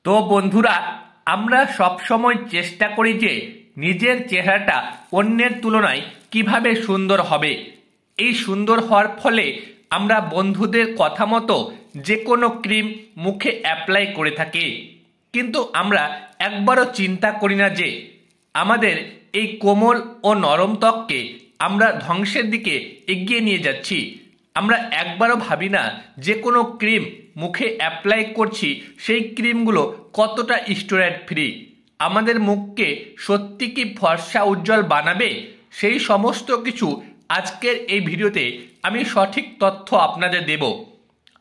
তো বন্ধুরা, আমরা সব সময় চেষ্টা করি যে নিজের চেহারাটা অন্যের তুলনায় কিভাবে সুন্দর হবে। এই সুন্দর হওয়ার ফলে আমরা বন্ধুদের কথা মতো যে কোনো ক্রিম মুখে অ্যাপ্লাই করে থাকি, কিন্তু আমরা একবারও চিন্তা করি না যে আমাদের এই কোমল ও নরম ত্বককে আমরা ধ্বংসের দিকে এগিয়ে নিয়ে যাচ্ছি। আমরা একবারও ভাবি না যে কোনো ক্রিম মুখে অ্যাপ্লাই করছি সেই ক্রিমগুলো কতটা স্টেরয়েড ফ্রি, আমাদের মুখকে সত্যি কি ফর্সা উজ্জ্বল বানাবে। সেই সমস্ত কিছু আজকের এই ভিডিওতে আমি সঠিক তথ্য আপনাদের দেব।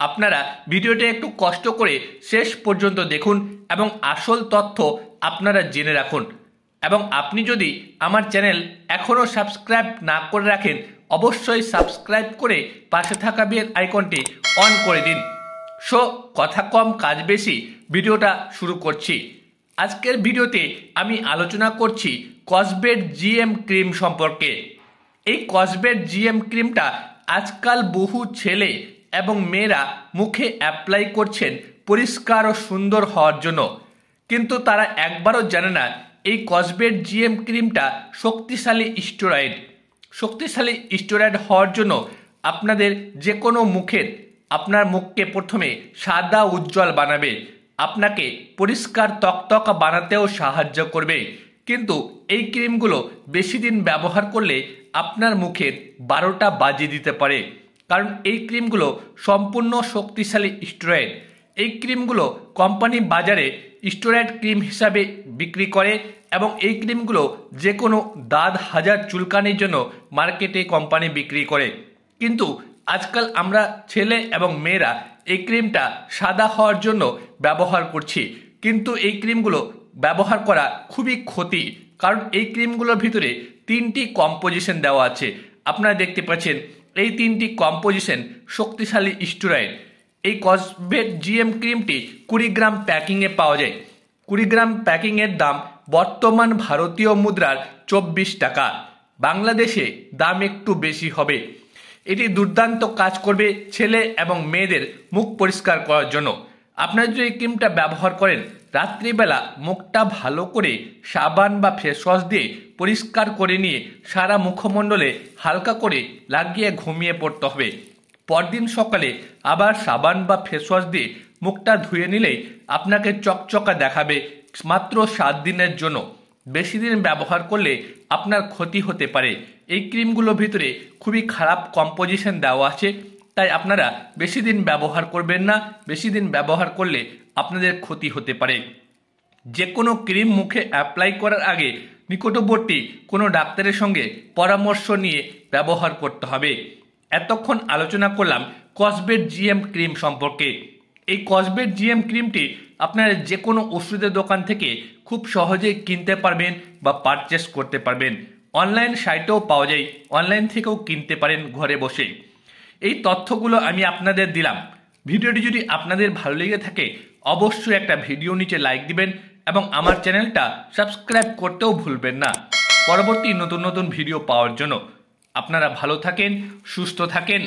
আপনারা ভিডিওটা একটু কষ্ট করে শেষ পর্যন্ত দেখুন এবং আসল তথ্য আপনারা জেনে রাখুন। এবং আপনি যদি আমার চ্যানেল এখনও সাবস্ক্রাইব না করে রাখেন, অবশ্যই সাবস্ক্রাইব করে পাশে থাকা বেল আইকনটি অন করে দিন। সো কথা কম কাজ বেশি, ভিডিওটা শুরু করছি। আজকের ভিডিওতে আমি আলোচনা করছি কসবেট জিএম ক্রিম সম্পর্কে। এই কসবেট জিএম ক্রিমটা আজকাল বহু ছেলে এবং মেয়েরা মুখে অ্যাপ্লাই করছেন পরিষ্কার ও সুন্দর হওয়ার জন্য, কিন্তু তারা একবারও জানে না এই কসবেট জিএম ক্রিমটা শক্তিশালী স্টেরয়েড হওয়ার জন্য আপনাদের যে কোনো আপনার মুখকে প্রথমে সাদা উজ্জ্বল বানাবে, আপনাকে পরিষ্কার তকতকা বানাতেও সাহায্য করবে। কিন্তু এই ক্রিমগুলো বেশি দিন ব্যবহার করলে আপনার মুখের 12টা বাজিয়ে দিতে পারে, কারণ এই ক্রিমগুলো সম্পূর্ণ শক্তিশালী স্টেরয়েড। এই ক্রিমগুলো কোম্পানি বাজারে স্টেরয়েড ক্রিম হিসাবে বিক্রি করে এবং এই ক্রিমগুলো যে কোনো দাঁত হাজার চুলকানির জন্য মার্কেটে কোম্পানি বিক্রি করে। কিন্তু আজকাল আমরা ছেলে এবং মেয়েরা এই ক্রিমটা সাদা হওয়ার জন্য ব্যবহার করছি, কিন্তু এই ক্রিমগুলো ব্যবহার করা খুবই ক্ষতি, কারণ এই ক্রিমগুলোর ভিতরে 3টি কম্পোজিশন দেওয়া আছে। আপনারা দেখতে পাচ্ছেন এই 3টি কম্পোজিশন শক্তিশালী স্টেরয়েড। এই কসবেট জিএম ক্রিমটি 20 গ্রাম প্যাকিংয়ে পাওয়া যায়। 20 গ্রাম প্যাকিংয়ের দাম বর্তমান ভারতীয় মুদ্রার 24 টাকা। বাংলাদেশে দাম একটু বেশি হবে। এটি দুর্দান্ত কাজ করবে ছেলে এবং মেয়েদের মুখ পরিষ্কার করার জন্য। আপনারা যদি এই ক্রিমটা ব্যবহার করেন, রাত্রিবেলা মুখটা ভালো করে সাবান বা ফেস ওয়াশ দিয়ে পরিষ্কার করে নিয়ে সারা মুখমণ্ডলে হালকা করে লাগিয়ে ঘুমিয়ে পড়তে হবে। পরদিন সকালে আবার সাবান বা ফেস ওয়াশ দিয়ে মুখটা ধুয়ে নিলেই আপনাকে চকচকা দেখাবে মাত্র 7 দিনের জন্য। বেশি দিন ব্যবহার করলে আপনার ক্ষতি হতে পারে। এই ক্রিমগুলোর ভিতরে খুবই খারাপ কম্পোজিশন দেওয়া আছে, তাই আপনারা বেশি দিন ব্যবহার করবেন না। বেশি দিন ব্যবহার করলে আপনাদের ক্ষতি হতে পারে। যে কোনো ক্রিম মুখে অ্যাপ্লাই করার আগে নিকটবর্তী কোনো ডাক্তারের সঙ্গে পরামর্শ নিয়ে ব্যবহার করতে হবে। এতক্ষণ আলোচনা করলাম কসবেট জিএম ক্রিম সম্পর্কে। এই কসবেট জিএম ক্রিমটি আপনারা যে কোনো ওষুধের দোকান থেকে খুব সহজেই কিনতে পারবেন বা পারচেস করতে পারবেন। অনলাইন সাইটেও পাওয়া যায়, অনলাইন থেকেও কিনতে পারেন ঘরে বসে। এই তথ্যগুলো আমি আপনাদের দিলাম। ভিডিওটি যদি আপনাদের ভালো লেগে থাকে, অবশ্যই একটা ভিডিও নিচে লাইক দিবেন এবং আমার চ্যানেলটা সাবস্ক্রাইব করতেও ভুলবেন না পরবর্তী নতুন নতুন ভিডিও পাওয়ার জন্য। আপনারা ভালো থাকেন, সুস্থ থাকেন।